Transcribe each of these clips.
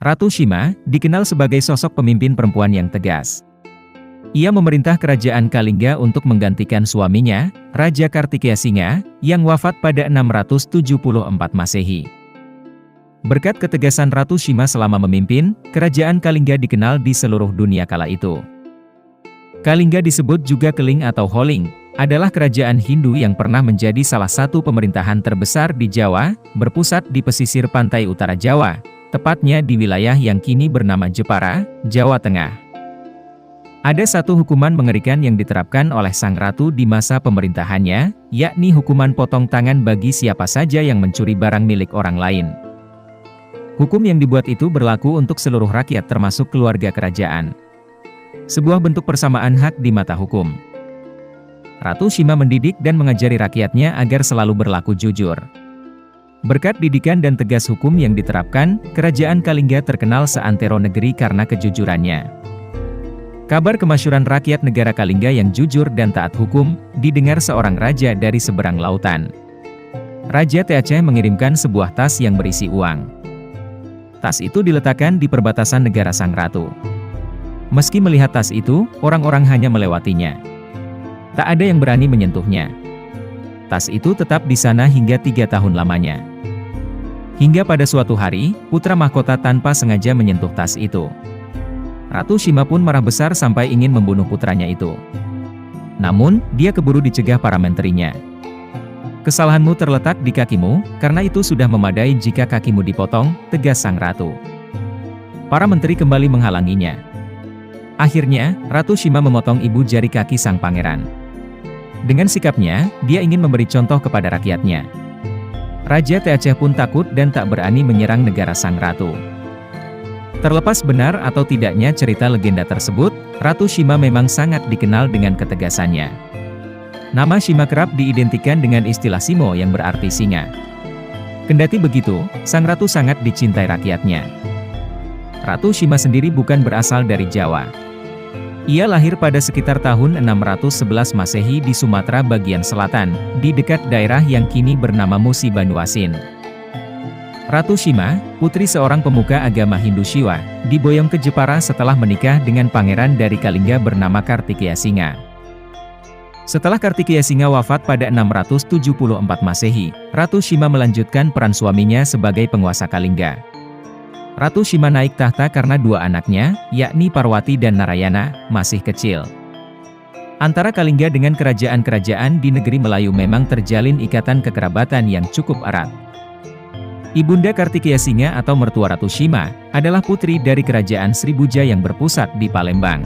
Ratu Shima dikenal sebagai sosok pemimpin perempuan yang tegas. Ia memerintah kerajaan Kalingga untuk menggantikan suaminya, Raja Kartikeyasinga, yang wafat pada 674 Masehi. Berkat ketegasan Ratu Shima selama memimpin, kerajaan Kalingga dikenal di seluruh dunia kala itu. Kalingga disebut juga Keling atau Holing, adalah kerajaan Hindu yang pernah menjadi salah satu pemerintahan terbesar di Jawa, berpusat di pesisir pantai utara Jawa, tepatnya di wilayah yang kini bernama Jepara, Jawa Tengah. Ada satu hukuman mengerikan yang diterapkan oleh sang ratu di masa pemerintahannya, yakni hukuman potong tangan bagi siapa saja yang mencuri barang milik orang lain. Hukum yang dibuat itu berlaku untuk seluruh rakyat termasuk keluarga kerajaan. Sebuah bentuk persamaan hak di mata hukum. Ratu Shima mendidik dan mengajari rakyatnya agar selalu berlaku jujur. Berkat didikan dan tegas hukum yang diterapkan, kerajaan Kalingga terkenal seantero negeri karena kejujurannya. Kabar kemasyhuran rakyat negara Kalingga yang jujur dan taat hukum, didengar seorang raja dari seberang lautan. Raja Aceh mengirimkan sebuah tas yang berisi uang. Tas itu diletakkan di perbatasan negara sang ratu. Meski melihat tas itu, orang-orang hanya melewatinya. Tak ada yang berani menyentuhnya. Tas itu tetap di sana hingga 3 tahun lamanya. Hingga pada suatu hari, putra mahkota tanpa sengaja menyentuh tas itu. Ratu Shima pun marah besar sampai ingin membunuh putranya itu. Namun, dia keburu dicegah para menterinya. Kesalahanmu terletak di kakimu, karena itu sudah memadai jika kakimu dipotong, tegas sang ratu. Para menteri kembali menghalanginya. Akhirnya, Ratu Shima memotong ibu jari kaki sang pangeran. Dengan sikapnya, dia ingin memberi contoh kepada rakyatnya. Raja Aceh pun takut dan tak berani menyerang negara sang ratu. Terlepas benar atau tidaknya cerita legenda tersebut, Ratu Shima memang sangat dikenal dengan ketegasannya. Nama Shima kerap diidentikan dengan istilah Simo yang berarti singa. Kendati begitu, sang ratu sangat dicintai rakyatnya. Ratu Shima sendiri bukan berasal dari Jawa. Ia lahir pada sekitar tahun 611 Masehi di Sumatera bagian selatan, di dekat daerah yang kini bernama Musi Banduasin. Ratu Shima, putri seorang pemuka agama Hindu Shiva, diboyong ke Jepara setelah menikah dengan pangeran dari Kalingga bernama Kartikeyasinga. Setelah Kartikeyasinga wafat pada 674 Masehi, Ratu Shima melanjutkan peran suaminya sebagai penguasa Kalingga. Ratu Shima naik tahta karena 2 anaknya, yakni Parwati dan Narayana, masih kecil. Antara Kalingga dengan kerajaan-kerajaan di negeri Melayu memang terjalin ikatan kekerabatan yang cukup erat. Ibunda Kartikeyasinga atau mertua Ratu Shima, adalah putri dari kerajaan Sribuja yang berpusat di Palembang.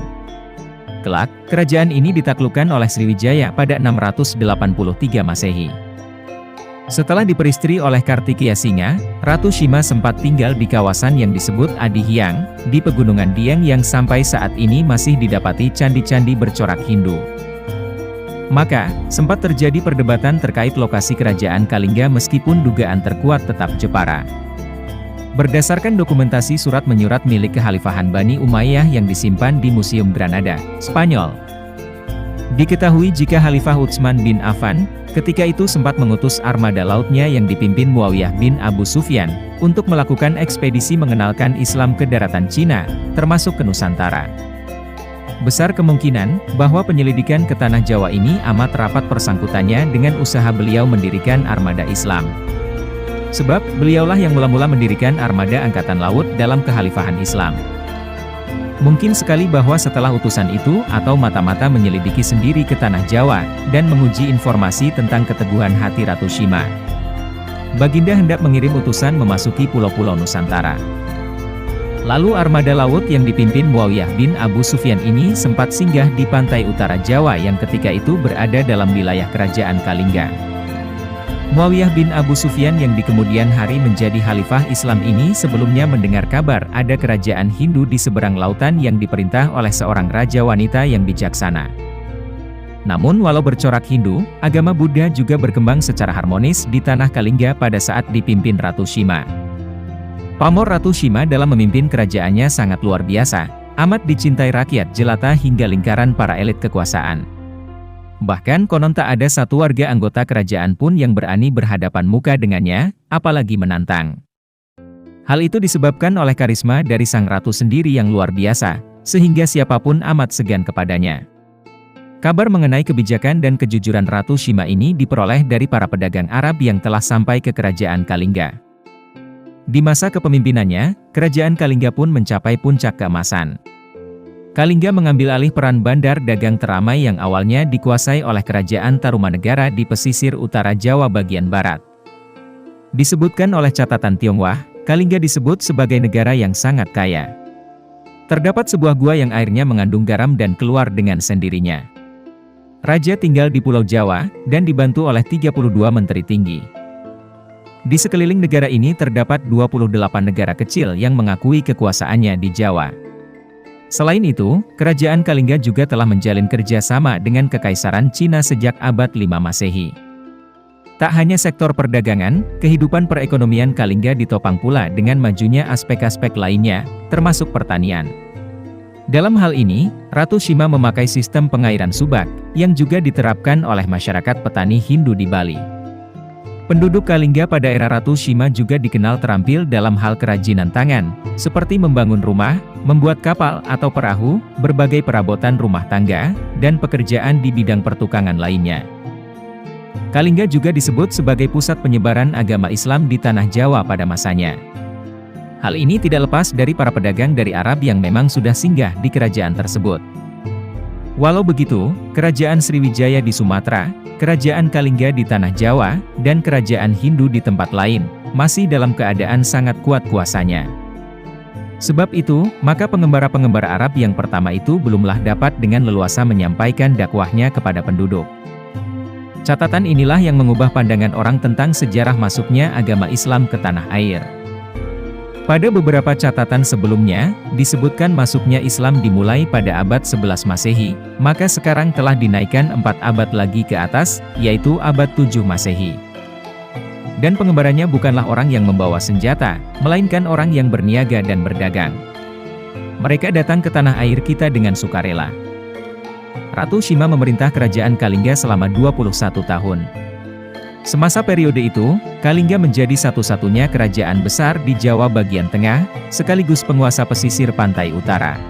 Kelak, kerajaan ini ditaklukkan oleh Sriwijaya pada 683 Masehi. Setelah diperistri oleh Kartikeyasinga, Ratu Shima sempat tinggal di kawasan yang disebut Adihyang, di pegunungan Dieng yang sampai saat ini masih didapati candi-candi bercorak Hindu. Maka, sempat terjadi perdebatan terkait lokasi kerajaan Kalingga meskipun dugaan terkuat tetap Jepara. Berdasarkan dokumentasi surat menyurat milik Kekhalifahan Bani Umayyah yang disimpan di Museum Granada, Spanyol. Diketahui jika Khalifah Utsman bin Affan, ketika itu sempat mengutus armada lautnya yang dipimpin Muawiyah bin Abu Sufyan, untuk melakukan ekspedisi mengenalkan Islam ke daratan Cina, termasuk ke Nusantara. Besar kemungkinan, bahwa penyelidikan ke Tanah Jawa ini amat rapat persangkutannya dengan usaha beliau mendirikan armada Islam. Sebab, beliaulah yang mula-mula mendirikan armada angkatan laut dalam kekhalifahan Islam. Mungkin sekali bahwa setelah utusan itu, atau mata-mata menyelidiki sendiri ke Tanah Jawa, dan menguji informasi tentang keteguhan hati Ratu Shima, Baginda hendak mengirim utusan memasuki pulau-pulau Nusantara. Lalu armada laut yang dipimpin Muawiyah bin Abu Sufyan ini sempat singgah di pantai utara Jawa yang ketika itu berada dalam wilayah kerajaan Kalingga. Muawiyah bin Abu Sufyan yang di kemudian hari menjadi khalifah Islam ini sebelumnya mendengar kabar ada kerajaan Hindu di seberang lautan yang diperintah oleh seorang raja wanita yang bijaksana. Namun walau bercorak Hindu, agama Buddha juga berkembang secara harmonis di tanah Kalingga pada saat dipimpin Ratu Shima. Pamor Ratu Shima dalam memimpin kerajaannya sangat luar biasa, amat dicintai rakyat jelata hingga lingkaran para elit kekuasaan. Bahkan konon tak ada satu warga anggota kerajaan pun yang berani berhadapan muka dengannya, apalagi menantang. Hal itu disebabkan oleh karisma dari sang ratu sendiri yang luar biasa, sehingga siapapun amat segan kepadanya. Kabar mengenai kebijakan dan kejujuran Ratu Shima ini diperoleh dari para pedagang Arab yang telah sampai ke kerajaan Kalingga. Di masa kepemimpinannya, kerajaan Kalingga pun mencapai puncak keemasan. Kalingga mengambil alih peran bandar dagang teramai yang awalnya dikuasai oleh kerajaan Tarumanegara di pesisir utara Jawa bagian barat. Disebutkan oleh catatan Tionghoa, Kalingga disebut sebagai negara yang sangat kaya. Terdapat sebuah gua yang airnya mengandung garam dan keluar dengan sendirinya. Raja tinggal di Pulau Jawa, dan dibantu oleh 32 menteri tinggi. Di sekeliling negara ini terdapat 28 negara kecil yang mengakui kekuasaannya di Jawa. Selain itu, kerajaan Kalingga juga telah menjalin kerjasama dengan Kekaisaran Cina sejak abad 5 Masehi. Tak hanya sektor perdagangan, kehidupan perekonomian Kalingga ditopang pula dengan majunya aspek-aspek lainnya, termasuk pertanian. Dalam hal ini, Ratu Shima memakai sistem pengairan subak, yang juga diterapkan oleh masyarakat petani Hindu di Bali. Penduduk Kalingga pada era Ratu Shima juga dikenal terampil dalam hal kerajinan tangan, seperti membangun rumah, membuat kapal atau perahu, berbagai perabotan rumah tangga, dan pekerjaan di bidang pertukangan lainnya. Kalingga juga disebut sebagai pusat penyebaran agama Islam di tanah Jawa pada masanya. Hal ini tidak lepas dari para pedagang dari Arab yang memang sudah singgah di kerajaan tersebut. Walau begitu, kerajaan Sriwijaya di Sumatera, kerajaan Kalingga di tanah Jawa, dan kerajaan Hindu di tempat lain, masih dalam keadaan sangat kuat kuasanya. Sebab itu, maka pengembara-pengembara Arab yang pertama itu belumlah dapat dengan leluasa menyampaikan dakwahnya kepada penduduk. Catatan inilah yang mengubah pandangan orang tentang sejarah masuknya agama Islam ke tanah air. Pada beberapa catatan sebelumnya, disebutkan masuknya Islam dimulai pada abad 11 Masehi, maka sekarang telah dinaikkan 4 abad lagi ke atas, yaitu abad 7 Masehi. Dan pengembaranya bukanlah orang yang membawa senjata, melainkan orang yang berniaga dan berdagang. Mereka datang ke tanah air kita dengan sukarela. Ratu Shima memerintah kerajaan Kalingga selama 21 tahun. Semasa periode itu, Kalingga menjadi satu-satunya kerajaan besar di Jawa bagian tengah, sekaligus penguasa pesisir pantai utara.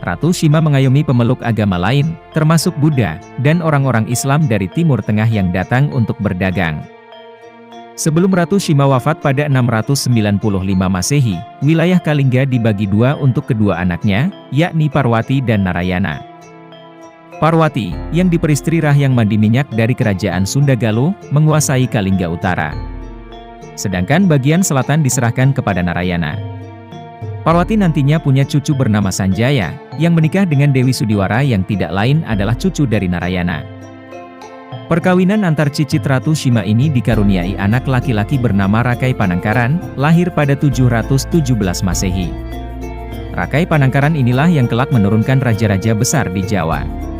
Ratu Shima mengayomi pemeluk agama lain, termasuk Buddha, dan orang-orang Islam dari Timur Tengah yang datang untuk berdagang. Sebelum Ratu Shima wafat pada 695 Masehi, wilayah Kalingga dibagi dua untuk kedua anaknya, yakni Parwati dan Narayana. Parwati, yang diperistri Rahyang Mandi Minyak dari kerajaan Sunda Galuh, menguasai Kalingga Utara. Sedangkan bagian selatan diserahkan kepada Narayana. Parwati nantinya punya cucu bernama Sanjaya, yang menikah dengan Dewi Sudiwara yang tidak lain adalah cucu dari Narayana. Perkawinan antar cicit Ratu Shima ini dikaruniai anak laki-laki bernama Rakai Panangkaran, lahir pada 717 Masehi. Rakai Panangkaran inilah yang kelak menurunkan raja-raja besar di Jawa.